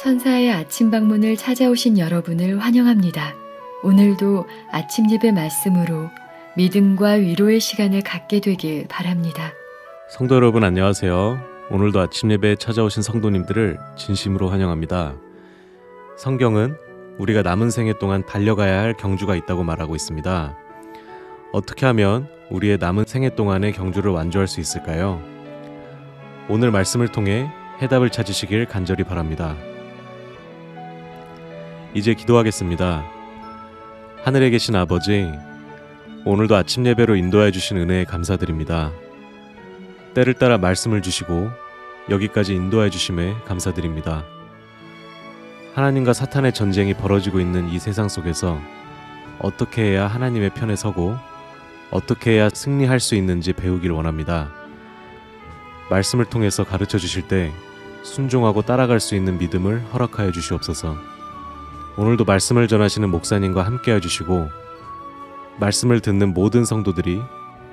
천사의 아침 방문을 찾아오신 여러분을 환영합니다. 오늘도 아침 예배 말씀으로 믿음과 위로의 시간을 갖게 되길 바랍니다. 성도 여러분 안녕하세요. 오늘도 아침 예배에 찾아오신 성도님들을 진심으로 환영합니다. 성경은 우리가 남은 생애 동안 달려가야 할 경주가 있다고 말하고 있습니다. 어떻게 하면 우리의 남은 생애 동안의 경주를 완주할 수 있을까요? 오늘 말씀을 통해 해답을 찾으시길 간절히 바랍니다. 이제 기도하겠습니다. 하늘에 계신 아버지, 오늘도 아침 예배로 인도해 주신 은혜에 감사드립니다. 때를 따라 말씀을 주시고 여기까지 인도해 주심에 감사드립니다. 하나님과 사탄의 전쟁이 벌어지고 있는 이 세상 속에서 어떻게 해야 하나님의 편에 서고 어떻게 해야 승리할 수 있는지 배우길 원합니다. 말씀을 통해서 가르쳐 주실 때 순종하고 따라갈 수 있는 믿음을 허락하여 주시옵소서. 오늘도 말씀을 전하시는 목사님과 함께 해주시고 말씀을 듣는 모든 성도들이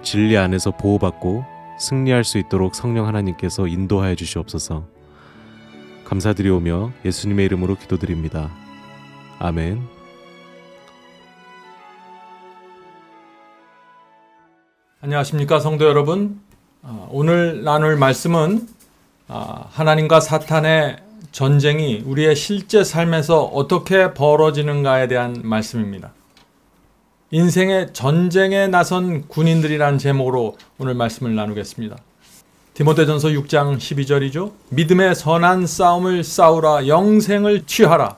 진리 안에서 보호받고 승리할 수 있도록 성령 하나님께서 인도하여 주시옵소서. 감사드리오며 예수님의 이름으로 기도드립니다. 아멘. 안녕하십니까 성도 여러분. 오늘 나눌 말씀은 하나님과 사탄의 전쟁이 우리의 실제 삶에서 어떻게 벌어지는가에 대한 말씀입니다. 인생의 전쟁에 나선 군인들이란 제목으로 오늘 말씀을 나누겠습니다. 디모데전서 6장 12절이죠. 믿음의 선한 싸움을 싸우라, 영생을 취하라.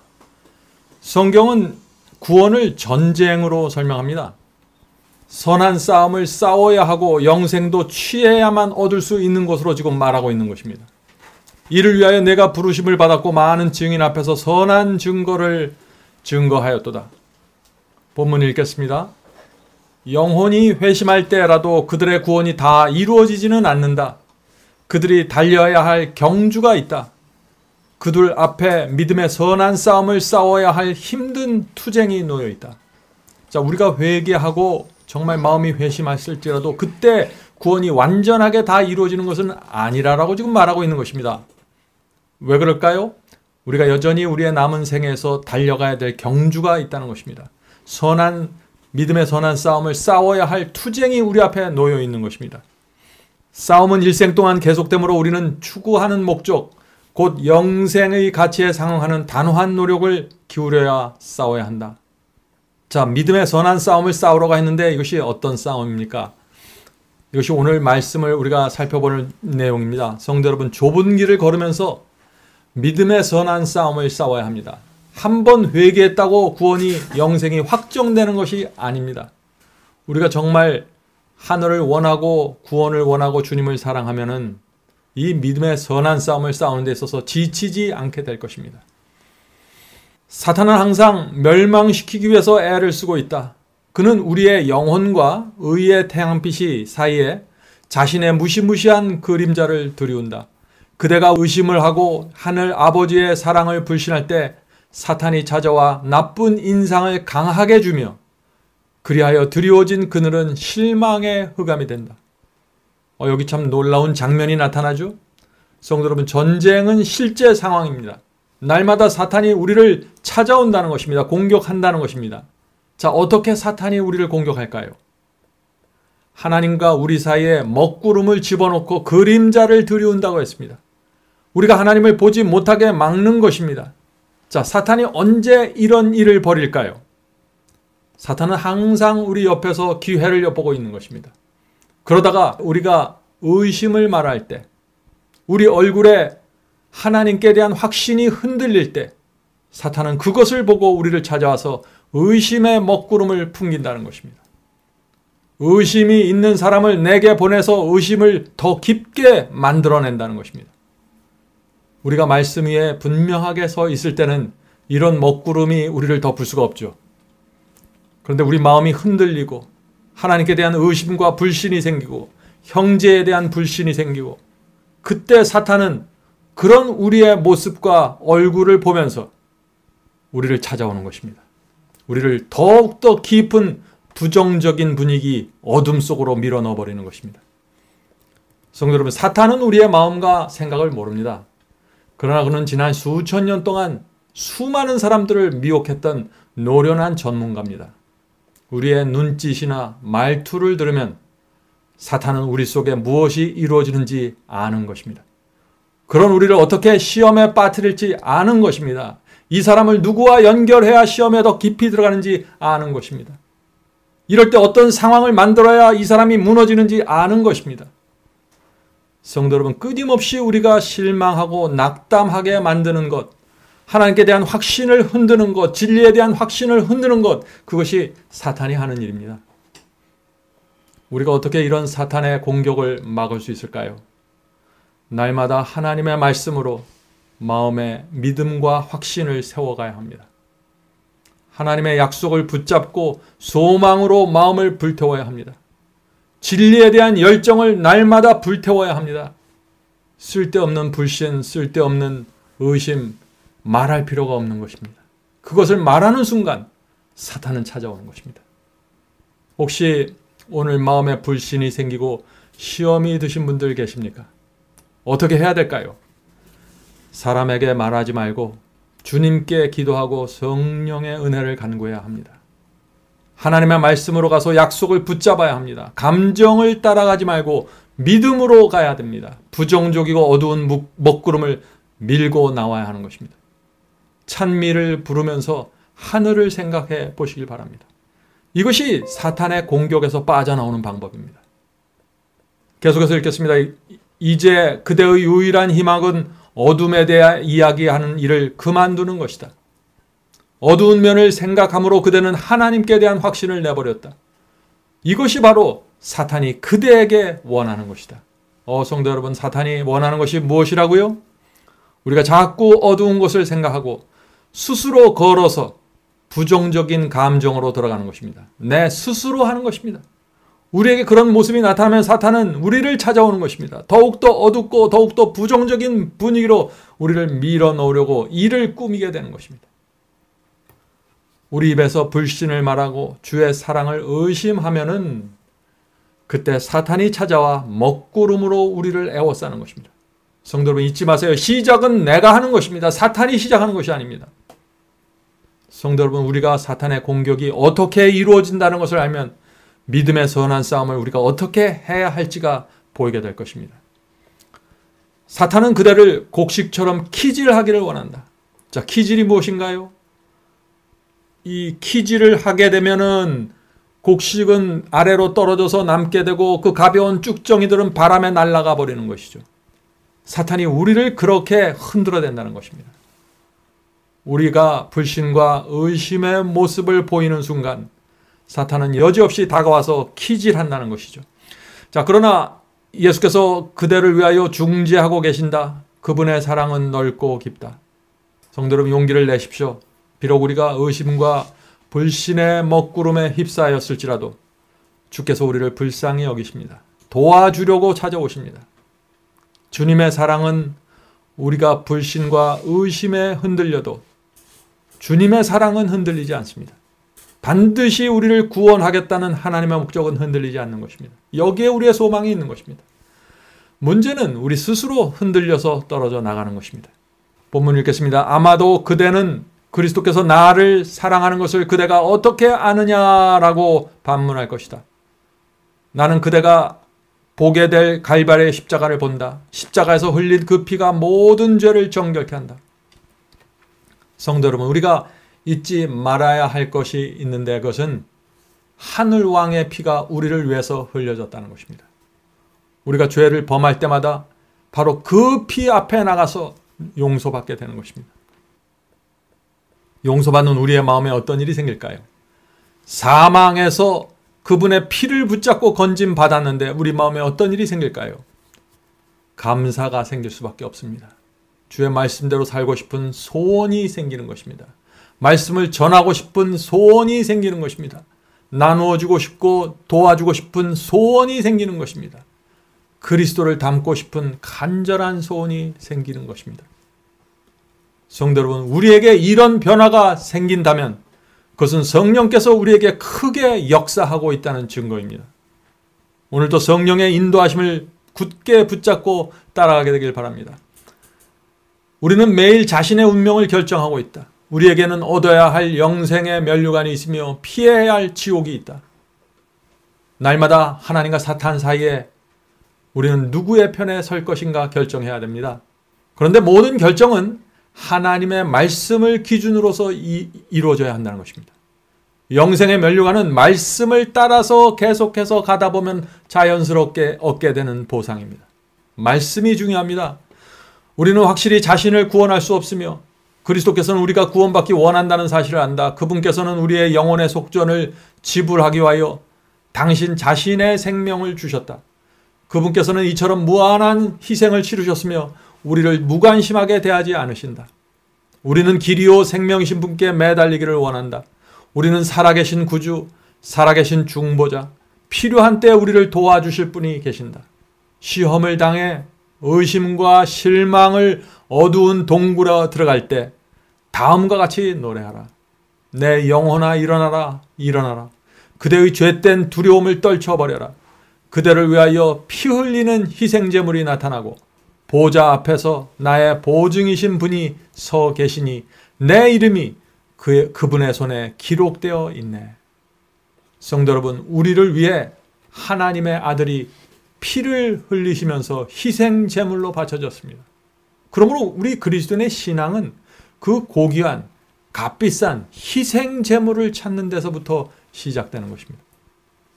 성경은 구원을 전쟁으로 설명합니다. 선한 싸움을 싸워야 하고 영생도 취해야만 얻을 수 있는 것으로 지금 말하고 있는 것입니다. 이를 위하여 내가 부르심을 받았고 많은 증인 앞에서 선한 증거를 증거하였도다. 본문 읽겠습니다. 영혼이 회심할 때라도 그들의 구원이 다 이루어지지는 않는다. 그들이 달려야 할 경주가 있다. 그들 앞에 믿음의 선한 싸움을 싸워야 할 힘든 투쟁이 놓여 있다. 자, 우리가 회개하고 정말 마음이 회심했을지라도 그때 구원이 완전하게 다 이루어지는 것은 아니라라고 지금 말하고 있는 것입니다. 왜 그럴까요? 우리가 여전히 우리의 남은 생에서 달려가야 될 경주가 있다는 것입니다. 믿음의 선한 싸움을 싸워야 할 투쟁이 우리 앞에 놓여 있는 것입니다. 싸움은 일생 동안 계속되므로 우리는 추구하는 목적, 곧 영생의 가치에 상응하는 단호한 노력을 기울여야 싸워야 한다. 자, 믿음의 선한 싸움을 싸우러가 했는데 이것이 어떤 싸움입니까? 이것이 오늘 말씀을 우리가 살펴보는 내용입니다. 성도 여러분, 좁은 길을 걸으면서 믿음의 선한 싸움을 싸워야 합니다. 한 번 회개했다고 구원이 영생이 확정되는 것이 아닙니다. 우리가 정말 하늘을 원하고 구원을 원하고 주님을 사랑하면은 이 믿음의 선한 싸움을 싸우는 데 있어서 지치지 않게 될 것입니다. 사탄은 항상 멸망시키기 위해서 애를 쓰고 있다. 그는 우리의 영혼과 의의 태양빛이 사이에 자신의 무시무시한 그림자를 들이운다. 그대가 의심을 하고 하늘 아버지의 사랑을 불신할 때 사탄이 찾아와 나쁜 인상을 강하게 주며 그리하여 드리워진 그늘은 실망의 흑암이 된다. 여기 참 놀라운 장면이 나타나죠. 성도 여러분, 전쟁은 실제 상황입니다. 날마다 사탄이 우리를 찾아온다는 것입니다. 공격한다는 것입니다. 자, 어떻게 사탄이 우리를 공격할까요? 하나님과 우리 사이에 먹구름을 집어넣고 그림자를 들이운다고 했습니다. 우리가 하나님을 보지 못하게 막는 것입니다. 자, 사탄이 언제 이런 일을 벌일까요? 사탄은 항상 우리 옆에서 기회를 엿보고 있는 것입니다. 그러다가 우리가 의심을 말할 때, 우리 얼굴에 하나님께 대한 확신이 흔들릴 때 사탄은 그것을 보고 우리를 찾아와서 의심의 먹구름을 풍긴다는 것입니다. 의심이 있는 사람을 내게 보내서 의심을 더 깊게 만들어낸다는 것입니다. 우리가 말씀 위에 분명하게 서 있을 때는 이런 먹구름이 우리를 덮을 수가 없죠. 그런데 우리 마음이 흔들리고 하나님께 대한 의심과 불신이 생기고 형제에 대한 불신이 생기고 그때 사탄은 그런 우리의 모습과 얼굴을 보면서 우리를 찾아오는 것입니다. 우리를 더욱더 깊은 부정적인 분위기, 어둠 속으로 밀어 넣어버리는 것입니다. 성도 여러분, 사탄은 우리의 마음과 생각을 모릅니다. 그러나 그는 지난 수천 년 동안 수많은 사람들을 미혹했던 노련한 전문가입니다. 우리의 눈짓이나 말투를 들으면 사탄은 우리 속에 무엇이 이루어지는지 아는 것입니다. 그런 우리를 어떻게 시험에 빠뜨릴지 아는 것입니다. 이 사람을 누구와 연결해야 시험에 더 깊이 들어가는지 아는 것입니다. 이럴 때 어떤 상황을 만들어야 이 사람이 무너지는지 아는 것입니다. 성도 여러분, 끊임없이 우리가 실망하고 낙담하게 만드는 것, 하나님께 대한 확신을 흔드는 것, 진리에 대한 확신을 흔드는 것, 그것이 사탄이 하는 일입니다. 우리가 어떻게 이런 사탄의 공격을 막을 수 있을까요? 날마다 하나님의 말씀으로 마음에 믿음과 확신을 세워가야 합니다. 하나님의 약속을 붙잡고 소망으로 마음을 불태워야 합니다. 진리에 대한 열정을 날마다 불태워야 합니다. 쓸데없는 불신, 쓸데없는 의심, 말할 필요가 없는 것입니다. 그것을 말하는 순간 사탄은 찾아오는 것입니다. 혹시 오늘 마음에 불신이 생기고 시험이 드신 분들 계십니까? 어떻게 해야 될까요? 사람에게 말하지 말고 주님께 기도하고 성령의 은혜를 간구해야 합니다. 하나님의 말씀으로 가서 약속을 붙잡아야 합니다. 감정을 따라가지 말고 믿음으로 가야 됩니다. 부정적이고 어두운 먹구름을 밀고 나와야 하는 것입니다. 찬미를 부르면서 하늘을 생각해 보시길 바랍니다. 이것이 사탄의 공격에서 빠져나오는 방법입니다. 계속해서 읽겠습니다. 이제 그대의 유일한 희망은 어둠에 대해 이야기하는 일을 그만두는 것이다. 어두운 면을 생각함으로 그대는 하나님께 대한 확신을 내버렸다. 이것이 바로 사탄이 그대에게 원하는 것이다. 성도 여러분, 사탄이 원하는 것이 무엇이라고요? 우리가 자꾸 어두운 것을 생각하고 스스로 걸어서 부정적인 감정으로 들어가는 것입니다. 내 스스로 하는 것입니다. 우리에게 그런 모습이 나타나면 사탄은 우리를 찾아오는 것입니다. 더욱더 어둡고 더욱더 부정적인 분위기로 우리를 밀어넣으려고 일을 꾸미게 되는 것입니다. 우리 입에서 불신을 말하고 주의 사랑을 의심하면은 그때 사탄이 찾아와 먹구름으로 우리를 에워싸는 것입니다. 성도 여러분, 잊지 마세요. 시작은 내가 하는 것입니다. 사탄이 시작하는 것이 아닙니다. 성도 여러분, 우리가 사탄의 공격이 어떻게 이루어진다는 것을 알면 믿음의 선한 싸움을 우리가 어떻게 해야 할지가 보이게 될 것입니다. 사탄은 그대를 곡식처럼 키질하기를 원한다. 자, 키질이 무엇인가요? 이 키질을 하게 되면은 곡식은 아래로 떨어져서 남게 되고 그 가벼운 쭉정이들은 바람에 날아가 버리는 것이죠. 사탄이 우리를 그렇게 흔들어 댄다는 것입니다. 우리가 불신과 의심의 모습을 보이는 순간 사탄은 여지없이 다가와서 키질한다는 것이죠. 자, 그러나 예수께서 그대를 위하여 중재하고 계신다. 그분의 사랑은 넓고 깊다. 성도 여러분, 용기를 내십시오. 비록 우리가 의심과 불신의 먹구름에 휩싸였을지라도 주께서 우리를 불쌍히 여기십니다. 도와주려고 찾아오십니다. 주님의 사랑은 우리가 불신과 의심에 흔들려도 주님의 사랑은 흔들리지 않습니다. 반드시 우리를 구원하겠다는 하나님의 목적은 흔들리지 않는 것입니다. 여기에 우리의 소망이 있는 것입니다. 문제는 우리 스스로 흔들려서 떨어져 나가는 것입니다. 본문 읽겠습니다. 아마도 그대는 그리스도께서 나를 사랑하는 것을 그대가 어떻게 아느냐라고 반문할 것이다. 나는 그대가 보게 될 갈발의 십자가를 본다. 십자가에서 흘린 그 피가 모든 죄를 정결케 한다. 성도 여러분, 우리가 잊지 말아야 할 것이 있는데 그것은 하늘왕의 피가 우리를 위해서 흘려졌다는 것입니다. 우리가 죄를 범할 때마다 바로 그 피 앞에 나가서 용서받게 되는 것입니다. 용서받는 우리의 마음에 어떤 일이 생길까요? 사망에서 그분의 피를 붙잡고 건짐 받았는데 우리 마음에 어떤 일이 생길까요? 감사가 생길 수밖에 없습니다. 주의 말씀대로 살고 싶은 소원이 생기는 것입니다. 말씀을 전하고 싶은 소원이 생기는 것입니다. 나누어주고 싶고 도와주고 싶은 소원이 생기는 것입니다. 그리스도를 닮고 싶은 간절한 소원이 생기는 것입니다. 성도 여러분, 우리에게 이런 변화가 생긴다면 그것은 성령께서 우리에게 크게 역사하고 있다는 증거입니다. 오늘도 성령의 인도하심을 굳게 붙잡고 따라가게 되길 바랍니다. 우리는 매일 자신의 운명을 결정하고 있다. 우리에게는 얻어야 할 영생의 면류관이 있으며 피해야 할 지옥이 있다. 날마다 하나님과 사탄 사이에 우리는 누구의 편에 설 것인가 결정해야 됩니다. 그런데 모든 결정은 하나님의 말씀을 기준으로서 이루어져야 한다는 것입니다. 영생의 면류관은 말씀을 따라서 계속해서 가다 보면 자연스럽게 얻게 되는 보상입니다. 말씀이 중요합니다. 우리는 확실히 자신을 구원할 수 없으며 그리스도께서는 우리가 구원받기 원한다는 사실을 안다. 그분께서는 우리의 영혼의 속전을 지불하기 위하여 당신 자신의 생명을 주셨다. 그분께서는 이처럼 무한한 희생을 치르셨으며 우리를 무관심하게 대하지 않으신다. 우리는 길이요 생명이신 분께 매달리기를 원한다. 우리는 살아계신 구주, 살아계신 중보자, 필요한 때에 우리를 도와주실 분이 계신다. 시험을 당해 의심과 실망을 어두운 동굴에 들어갈 때 다음과 같이 노래하라. 내 영혼아 일어나라, 일어나라. 그대의 죄된 두려움을 떨쳐버려라. 그대를 위하여 피 흘리는 희생제물이 나타나고 보좌 앞에서 나의 보증이신 분이 서 계시니 내 이름이 그분의 손에 기록되어 있네. 성도 여러분, 우리를 위해 하나님의 아들이 피를 흘리시면서 희생제물로 바쳐졌습니다. 그러므로 우리 그리스도인의 신앙은 그 고귀한 값비싼 희생제물을 찾는 데서부터 시작되는 것입니다.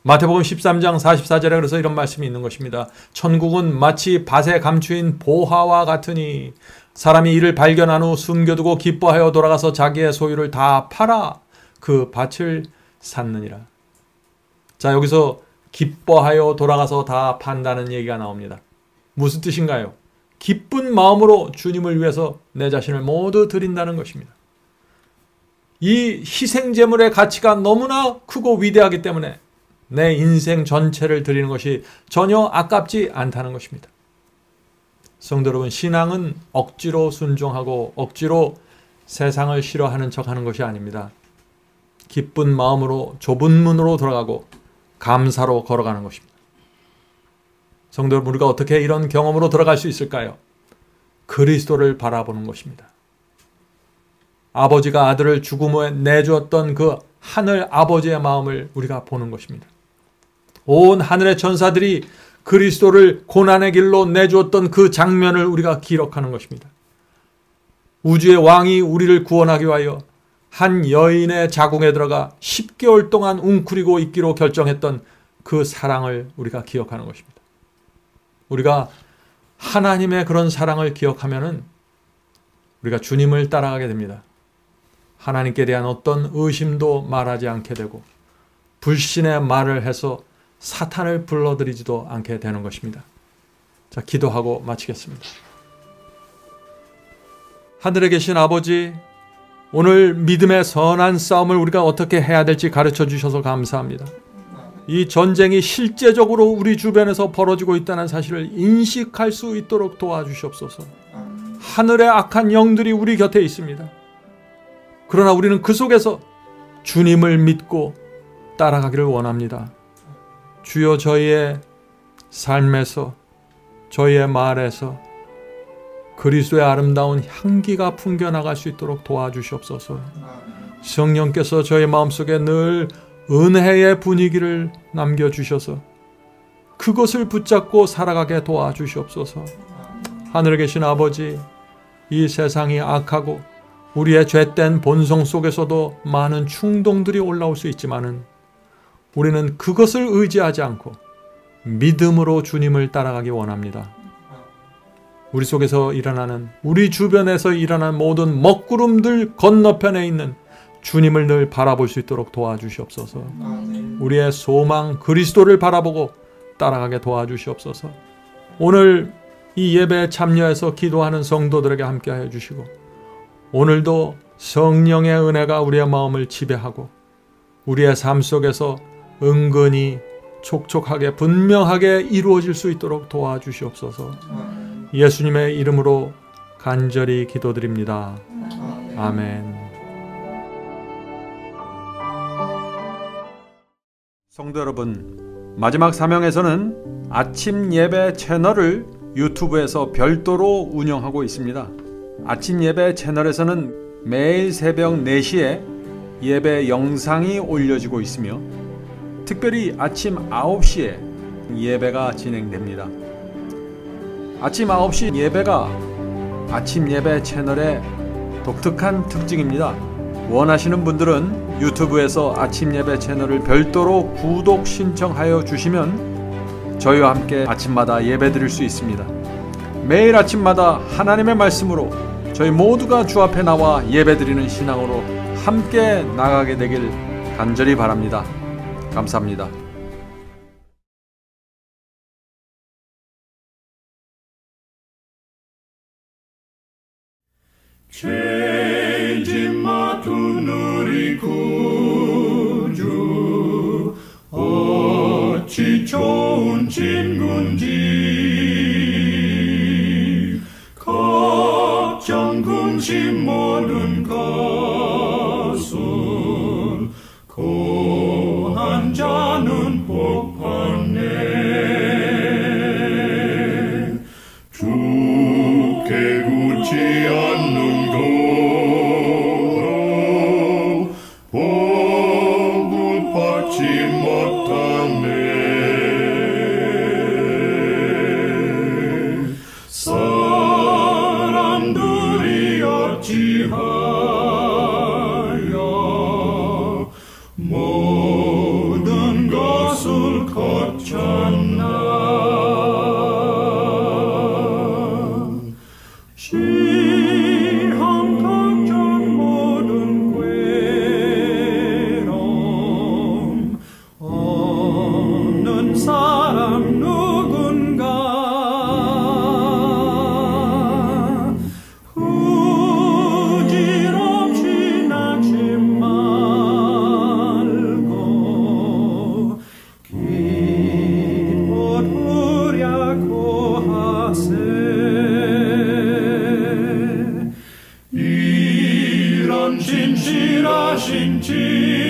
마태복음 13장 44절에 그래서 이런 말씀이 있는 것입니다. 천국은 마치 밭에 감추인 보화와 같으니 사람이 이를 발견한 후 숨겨두고 기뻐하여 돌아가서 자기의 소유를 다 팔아 그 밭을 샀느니라. 자, 여기서 기뻐하여 돌아가서 다 판다는 얘기가 나옵니다. 무슨 뜻인가요? 기쁜 마음으로 주님을 위해서 내 자신을 모두 드린다는 것입니다. 이 희생제물의 가치가 너무나 크고 위대하기 때문에 내 인생 전체를 드리는 것이 전혀 아깝지 않다는 것입니다. 성도 여러분, 신앙은 억지로 순종하고 억지로 세상을 싫어하는 척하는 것이 아닙니다. 기쁜 마음으로 좁은 문으로 들어가고 감사로 걸어가는 것입니다. 성도 여러분, 우리가 어떻게 이런 경험으로 들어갈 수 있을까요? 그리스도를 바라보는 것입니다. 아버지가 아들을 죽음에 내주었던 그 하늘 아버지의 마음을 우리가 보는 것입니다. 온 하늘의 천사들이 그리스도를 고난의 길로 내주었던 그 장면을 우리가 기록하는 것입니다. 우주의 왕이 우리를 구원하기 위하여 한 여인의 자궁에 들어가 10개월 동안 웅크리고 있기로 결정했던 그 사랑을 우리가 기억하는 것입니다. 우리가 하나님의 그런 사랑을 기억하면은 우리가 주님을 따라가게 됩니다. 하나님께 대한 어떤 의심도 말하지 않게 되고 불신의 말을 해서 사탄을 불러들이지도 않게 되는 것입니다. 자, 기도하고 마치겠습니다. 하늘에 계신 아버지, 오늘 믿음의 선한 싸움을 우리가 어떻게 해야 될지 가르쳐 주셔서 감사합니다. 이 전쟁이 실제적으로 우리 주변에서 벌어지고 있다는 사실을 인식할 수 있도록 도와주시옵소서. 하늘의 악한 영들이 우리 곁에 있습니다. 그러나 우리는 그 속에서 주님을 믿고 따라가기를 원합니다. 주여, 저희의 삶에서, 저희의 말에서 그리스도의 아름다운 향기가 풍겨나갈 수 있도록 도와주시옵소서. 성령께서 저희 마음속에 늘 은혜의 분위기를 남겨주셔서 그것을 붙잡고 살아가게 도와주시옵소서. 하늘에 계신 아버지, 이 세상이 악하고 우리의 죄된 본성 속에서도 많은 충동들이 올라올 수 있지만은 우리는 그것을 의지하지 않고 믿음으로 주님을 따라가기 원합니다. 우리 속에서 일어나는, 우리 주변에서 일어나는 모든 먹구름들 건너편에 있는 주님을 늘 바라볼 수 있도록 도와주시옵소서. 우리의 소망 그리스도를 바라보고 따라가게 도와주시옵소서. 오늘 이 예배에 참여해서 기도하는 성도들에게 함께하여 주시고 오늘도 성령의 은혜가 우리의 마음을 지배하고 우리의 삶 속에서 은근히 촉촉하게 분명하게 이루어질 수 있도록 도와주시옵소서. 예수님의 이름으로 간절히 기도드립니다. 아멘. 성도 여러분, 마지막 사명에서는 아침 예배 채널을 유튜브에서 별도로 운영하고 있습니다. 아침 예배 채널에서는 매일 새벽 4시에 예배 영상이 올려지고 있으며 특별히 아침 9시에 예배가 진행됩니다. 아침 9시 예배가 아침 예배 채널의 독특한 특징입니다. 원하시는 분들은 유튜브에서 아침 예배 채널을 별도로 구독 신청하여 주시면 저희와 함께 아침마다 예배 드릴 수 있습니다. 매일 아침마다 하나님의 말씀으로 저희 모두가 주 앞에 나와 예배 드리는 신앙으로 함께 나가게 되길 간절히 바랍니다. 감사합니다. 죄짐 맡은 우리 구주 어찌 좋은 친구인지 걱정 근심 모든 것을 고한 자는 복 받네. 주께 굳지 않는 거로 복을 받지 못하네. 사람들이 어찌하여 모든 것을 거쳤나. 시험 걱정 모든 괴로움 없는 사람 누군가 부질없이 낙심 말고 기뻐 두려고 하세. 이런 진실하신 지